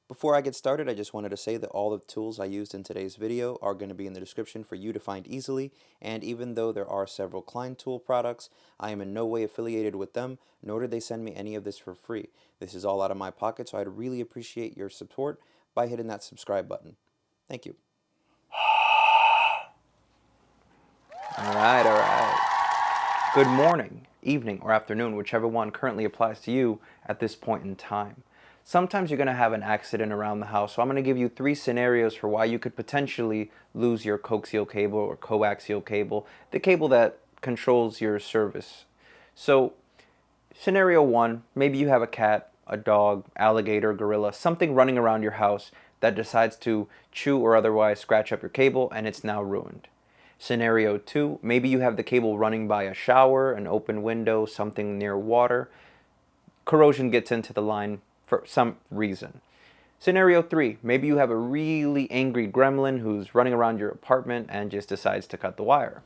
Before I get started, I just wanted to say that all the tools I used in today's video are going to be in the description for you to find easily, and even though there are several Klein tool products, I am in no way affiliated with them, nor did they send me any of this for free. This is all out of my pocket, so I'd really appreciate your support by hitting that subscribe button. Thank you. All right. Good morning, evening, or afternoon, whichever one currently applies to you at this point in time. Sometimes you're going to have an accident around the house, so I'm going to give you 3 scenarios for why you could potentially lose your coaxial cable or coaxial cable, the cable that controls your service. So, scenario 1, maybe you have a cat, a dog, alligator, gorilla, something running around your house that decides to chew or otherwise scratch up your cable and it's now ruined. Scenario 2, maybe you have the cable running by a shower, an open window, something near water. Corrosion gets into the line for some reason. Scenario 3, maybe you have a really angry gremlin who's running around your apartment and just decides to cut the wire.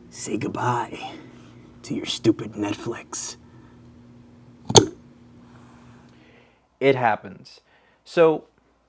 Say goodbye to your stupid Netflix. It happens. So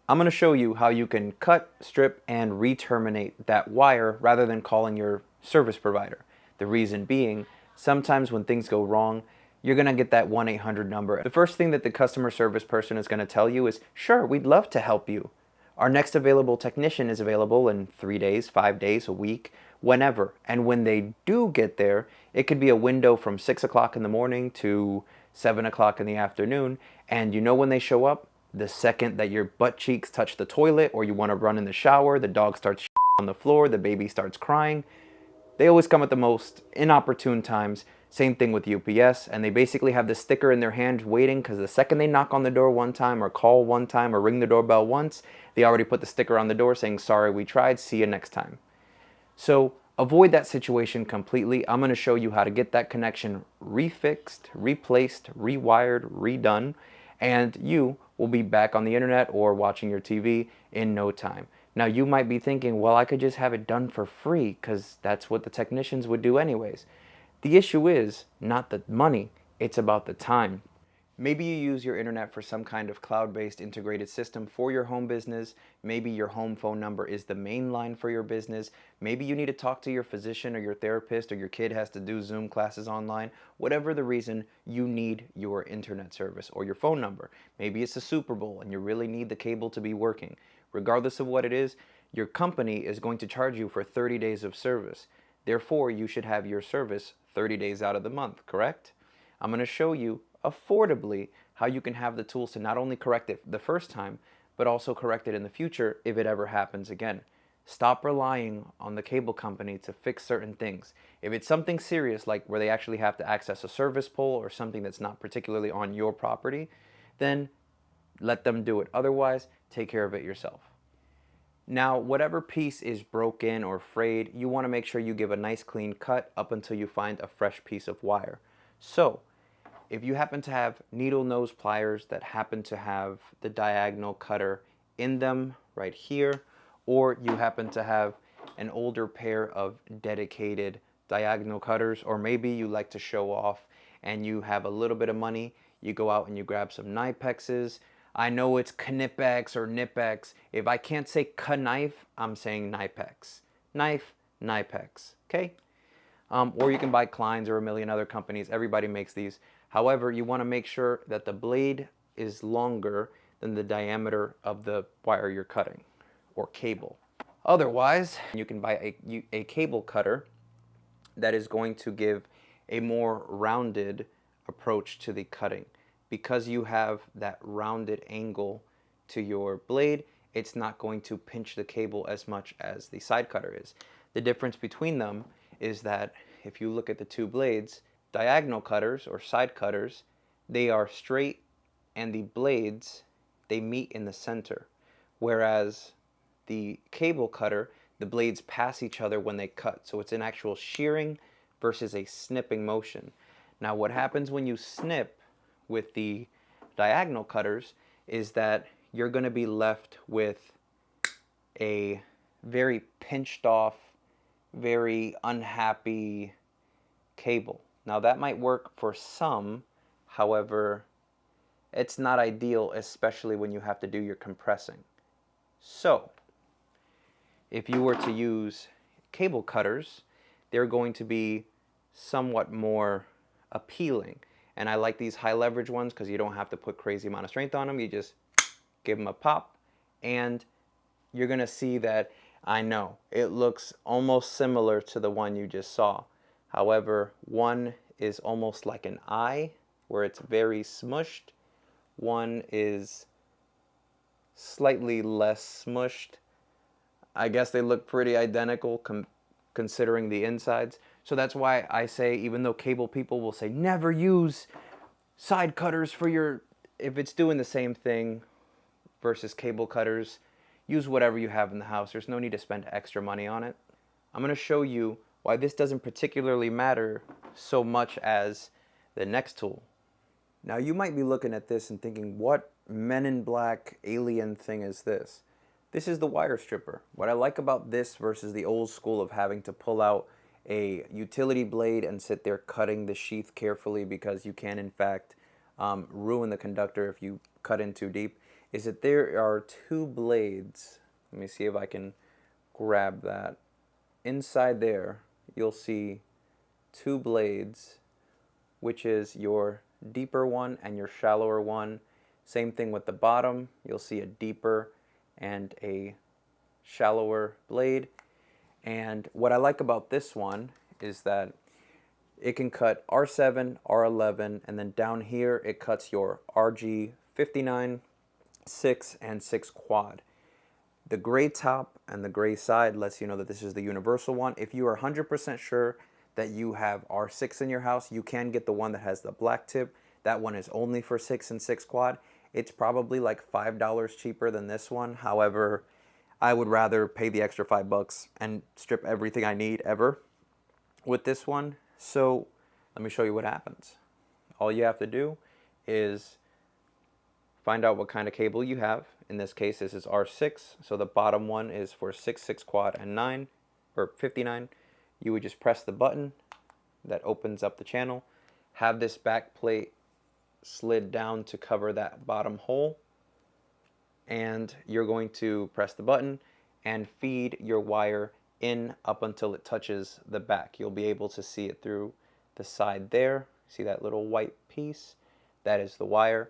I'm going to show you how you can cut, strip, and re-terminate that wire rather than calling your service provider. The reason being, sometimes when things go wrong, you're going to get that 1-800 number. The first thing that the customer service person is going to tell you is, sure, we'd love to help you. Our next available technician is available in 3 days, 5 days, a week, whenever. And when they do get there, it could be a window from 6 o'clock in the morning to 7 o'clock in the afternoon. And you know when they show up? The second that your butt cheeks touch the toilet or you want to run in the shower, the dog starts on the floor, the baby starts crying. They always come at the most inopportune times. Same thing with UPS, and they basically have the sticker in their hand waiting because the second they knock on the door one time or call one time or ring the doorbell once, they already put the sticker on the door saying, sorry, we tried, see you next time. So avoid that situation completely. I'm going to show you how to get that connection refixed, replaced, rewired, redone, and you will be back on the internet or watching your TV in no time. Now you might be thinking, well, I could just have it done for free because that's what the technicians would do anyways. The issue is not the money, it's about the time. Maybe you use your internet for some kind of cloud-based integrated system for your home business. Maybe your home phone number is the main line for your business. Maybe you need to talk to your physician or your therapist, or your kid has to do Zoom classes online. Whatever the reason, you need your internet service or your phone number. Maybe it's the Super Bowl and you really need the cable to be working. Regardless of what it is, your company is going to charge you for 30 days of service. Therefore, you should have your service 30 days out of the month, correct? I'm going to show you affordably how you can have the tools to not only correct it the first time, but also correct it in the future if it ever happens again. Stop relying on the cable company to fix certain things. If it's something serious, like where they actually have to access a service pole or something that's not particularly on your property, then let them do it. Otherwise, take care of it yourself. Now, whatever piece is broken or frayed, you want to make sure you give a nice clean cut up until you find a fresh piece of wire. So, if you happen to have needle nose pliers that happen to have the diagonal cutter in them right here, or you happen to have an older pair of dedicated diagonal cutters, or maybe you like to show off and you have a little bit of money, you go out and you grab some Knipexes. I know it's Knipex or Nipex. If I can't say knife, I'm saying Knipex. Knife, Knipex, okay? Or you can buy Klein's or a million other companies. Everybody makes these. However, you want to make sure that the blade is longer than the diameter of the wire you're cutting, or cable. Otherwise, you can buy a cable cutter that is going to give a more rounded approach to the cutting. Because you have that rounded angle to your blade, it's not going to pinch the cable as much as the side cutter is. The difference between them is that if you look at the two blades, diagonal cutters or side cutters, they are straight, and the blades, they meet in the center. Whereas the cable cutter, the blades pass each other when they cut. So it's an actual shearing versus a snipping motion. Now what happens when you snip with the diagonal cutters is that you're going to be left with a very pinched off very unhappy cable. Now that might work for some, however, it's not ideal, especially when you have to do your compressing. So, if you were to use cable cutters, they're going to be somewhat more appealing. And I like these high leverage ones because you don't have to put crazy amount of strength on them. You just give them a pop, and you're going to see that, I know, it looks almost similar to the one you just saw. However, one is almost like an eye, where it's very smushed. One is slightly less smushed. I guess they look pretty identical considering the insides. So that's why I say, even though cable people will say never use side cutters for your, if it's doing the same thing versus cable cutters, use whatever you have in the house. There's no need to spend extra money on it. I'm going to show you why this doesn't particularly matter so much as the next tool. Now you might be looking at this and thinking, what Men in Black alien thing is this? This is the wire stripper. What I like about this versus the old school of having to pull out a utility blade and sit there cutting the sheath carefully, because you can in fact ruin the conductor if you cut in too deep, is that there are two blades. Let me see if I can grab that. Inside there you'll see two blades, which is your deeper one and your shallower one. Same thing with the bottom. You'll see a deeper and a shallower blade. And what I like about this one is that it can cut R7, R11, and then down here it cuts your RG59, 6, and 6 quad. The gray top and the gray side lets you know that this is the universal one. If you are 100% sure that you have R6 in your house, you can get the one that has the black tip. That one is only for 6 and 6 quad. It's probably like $5 cheaper than this one. However, I would rather pay the extra $5 and strip everything I need ever with this one. So let me show you what happens. All you have to do is find out what kind of cable you have. In this case, this is R6, so the bottom one is for 6, 6 quad, and 9, or 59. You would just press the button that opens up the channel, have this back plate slid down to cover that bottom hole, and you're going to press the button and feed your wire in up until it touches the back. You'll be able to see it through the side there. See that little white piece? That is the wire.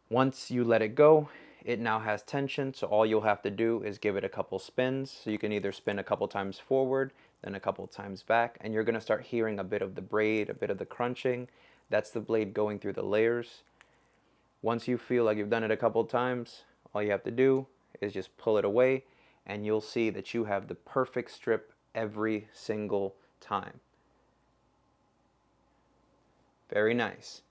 Once you let it go, it now has tension, so all you'll have to do is give it a couple spins. So you can either spin a couple times forward, then a couple times back, and you're going to start hearing a bit of the braid, a bit of the crunching. That's the blade going through the layers. Once you feel like you've done it a couple times, all you have to do is just pull it away, and you'll see that you have the perfect strip every single time. Very nice.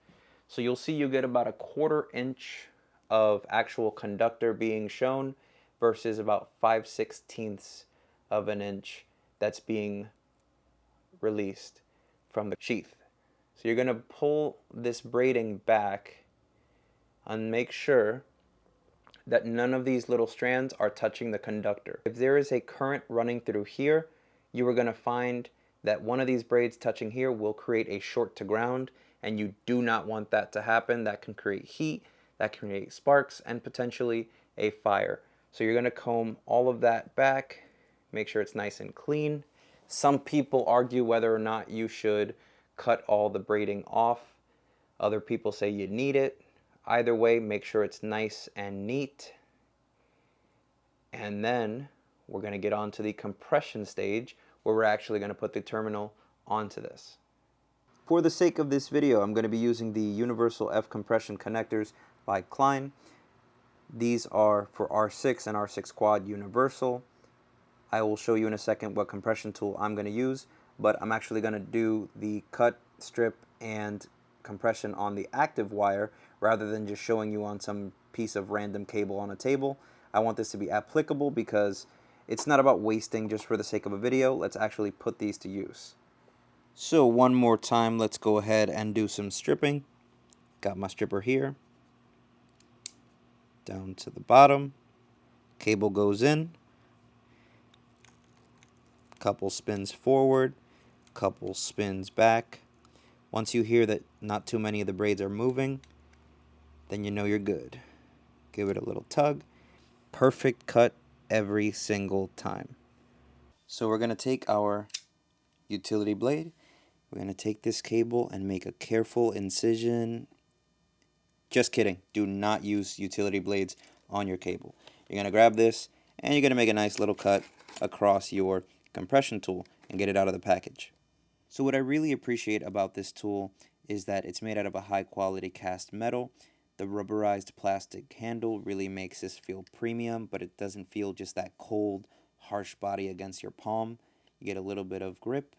So you'll see you get about a 1/4 inch of actual conductor being shown versus about 5/16 of an inch that's being released from the sheath. So you're going to pull this braiding back and make sure that none of these little strands are touching the conductor. If there is a current running through here, you are going to find that one of these braids touching here will create a short to ground, and you do not want that to happen. That can create heat, that can create sparks, and potentially a fire. So you're going to comb all of that back, make sure it's nice and clean. Some people argue whether or not you should cut all the braiding off. Other people say you need it. Either way, make sure it's nice and neat. And then we're going to get on to the compression stage, where we're actually going to put the terminal onto this. For the sake of this video, I'm going to be using the universal F compression connectors by Klein. These are for R6 and R6 quad universal. I will show you in a second what compression tool I'm going to use, but I'm actually going to do the cut, strip, and compression on the active wire rather than just showing you on some piece of random cable on a table. I want this to be applicable because it's not about wasting just for the sake of a video. Let's actually put these to use. So one more time, let's go ahead and do some stripping. Got my stripper here. Down to the bottom. Cable goes in. couple spins forward, couple spins back. Once you hear that not too many of the braids are moving, then you know you're good. Give it a little tug. Perfect cut every single time. So we're going to take our utility blade. We're going to take this cable and make a careful incision. Just kidding. Do not use utility blades on your cable. You're going to grab this and you're going to make a nice little cut across your compression tool and get it out of the package. So what I really appreciate about this tool is that it's made out of a high quality cast metal. The rubberized plastic handle really makes this feel premium, but it doesn't feel just that cold, harsh body against your palm. You get a little bit of grip.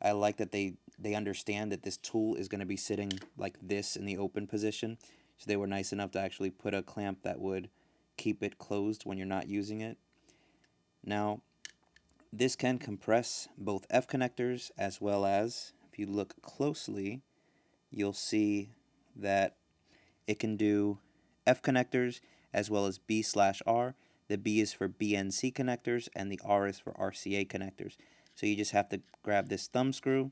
I like that they understand that this tool is going to be sitting like this in the open position. So they were nice enough to actually put a clamp that would keep it closed when you're not using it. Now, this can compress both F connectors as well as, if you look closely, you'll see that it can do F connectors as well as B/R. The B is for BNC connectors and the R is for RCA connectors. So you just have to grab this thumb screw,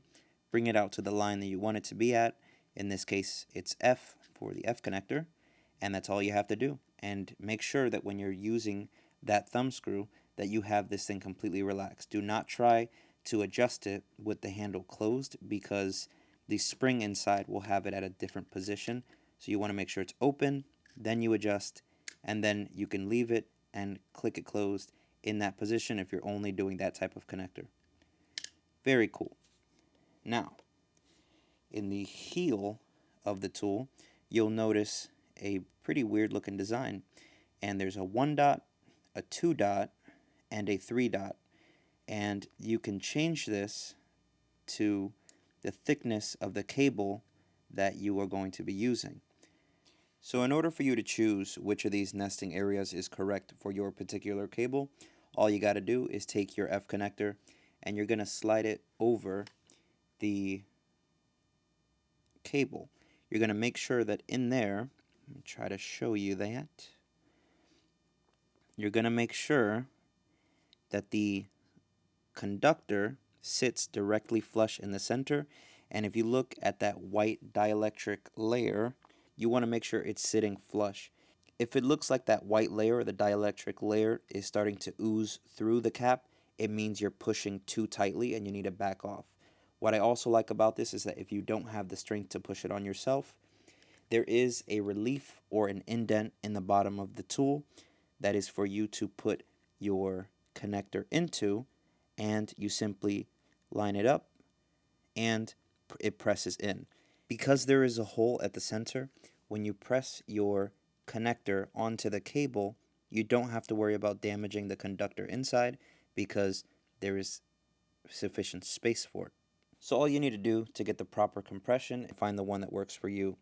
bring it out to the line that you want it to be at. In this case, it's F for the F connector, and that's all you have to do. And make sure that when you're using that thumb screw that you have this thing completely relaxed. Do not try to adjust it with the handle closed because the spring inside will have it at a different position. So you want to make sure it's open, then you adjust, and then you can leave it and click it closed in that position if you're only doing that type of connector. Very cool. Now, in the heel of the tool, you'll notice a pretty weird looking design. And there's a 1 dot, a 2 dot, and a 3 dot. And you can change this to the thickness of the cable that you are going to be using. So in order for you to choose which of these nesting areas is correct for your particular cable, all you got to do is take your F connector and you're going to slide it over the cable. You're going to make sure that in there, let me try to show you that. You're going to make sure that the conductor sits directly flush in the center. And if you look at that white dielectric layer, you want to make sure it's sitting flush. If it looks like that white layer or the dielectric layer is starting to ooze through the cap, it means you're pushing too tightly and you need to back off. What I also like about this is that if you don't have the strength to push it on yourself, there is a relief or an indent in the bottom of the tool that is for you to put your connector into, and you simply line it up and it presses in. Because there is a hole at the center, when you press your connector onto the cable, you don't have to worry about damaging the conductor inside because there is sufficient space for it. So all you need to do to get the proper compression, find the one that works for you.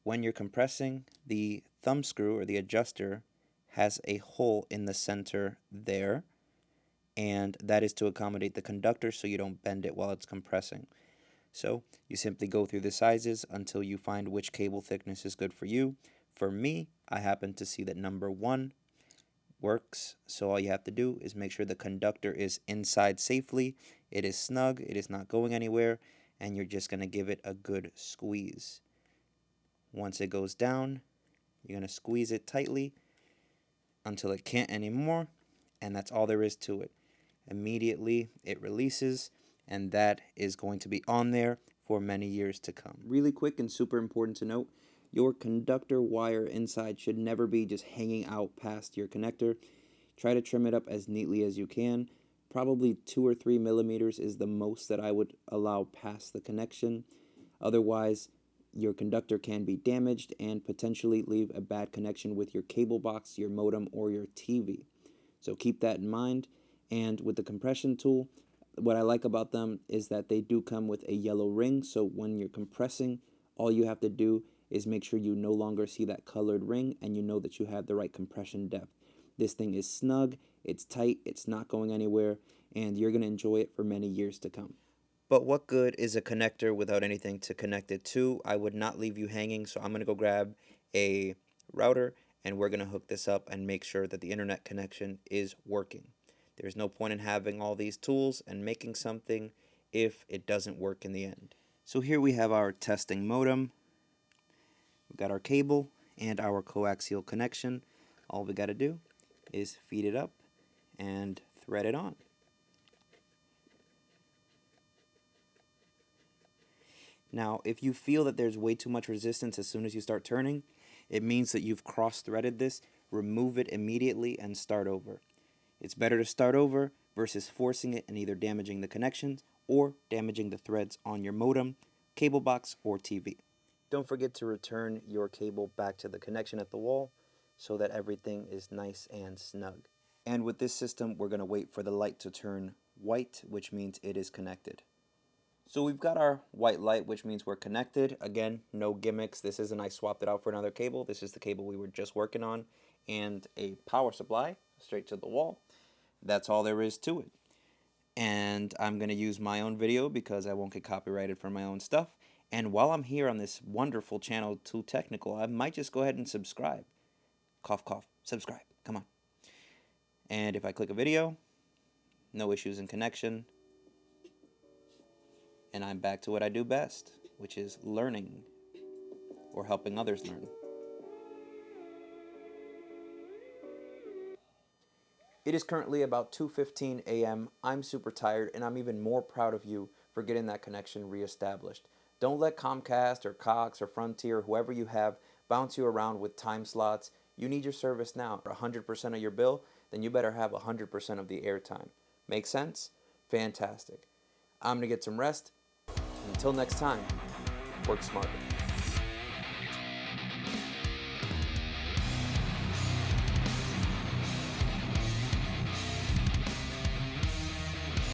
When you're compressing, the thumb screw or the adjuster has a hole in the center there, and that is to accommodate the conductor so you don't bend it while it's compressing. So you simply go through the sizes until you find which cable thickness is good for you. For me, I happen to see that number 1 works, so all you have to do is make sure the conductor is inside safely, it is snug, it is not going anywhere, and you're just going to give it a good squeeze. Once it goes down, you're going to squeeze it tightly until it can't anymore, and that's all there is to it. Immediately it releases, and that is going to be on there for many years to come. Really quick and super important to note, your conductor wire inside should never be just hanging out past your connector. Try to trim it up as neatly as you can. Probably 2 or 3 millimeters is the most that I would allow past the connection. Otherwise, your conductor can be damaged and potentially leave a bad connection with your cable box, your modem, or your TV. So keep that in mind. And with the compression tool, what I like about them is that they do come with a yellow ring. So when you're compressing, all you have to do is make sure you no longer see that colored ring and you know that you have the right compression depth. This thing is snug, it's tight, it's not going anywhere, and you're going to enjoy it for many years to come. But what good is a connector without anything to connect it to? I would not leave you hanging, so I'm going to go grab a router and we're going to hook this up and make sure that the internet connection is working. There's no point in having all these tools and making something if it doesn't work in the end. So here we have our testing modem. We've got our cable and our coaxial connection. All we got to do is feed it up and thread it on. Now, if you feel that there's way too much resistance as soon as you start turning, it means that you've cross-threaded this. Remove it immediately and start over. It's better to start over versus forcing it and either damaging the connections or damaging the threads on your modem, cable box, or TV. Don't forget to return your cable back to the connection at the wall so that everything is nice and snug. And with this system, we're going to wait for the light to turn white, which means it is connected. So we've got our white light, which means we're connected. Again, no gimmicks. This isn't I swapped it out for another cable. This is the cable we were just working on. And a power supply straight to the wall. That's all there is to it. And I'm going to use my own video because I won't get copyrighted for my own stuff. And while I'm here on this wonderful channel, Too Technical, I might just go ahead and subscribe. Cough, cough. Subscribe. Come on. And if I click a video, no issues in connection. And I'm back to what I do best, which is learning or helping others learn. It is currently about 2:15 a.m. I'm super tired, and I'm even more proud of you for getting that connection reestablished. Don't let Comcast or Coax or Frontier, whoever you have, bounce you around with time slots. You need your service now. For 100% of your bill, then you better have 100% of the airtime. Make sense? Fantastic. I'm going to get some rest. Until next time, work smarter.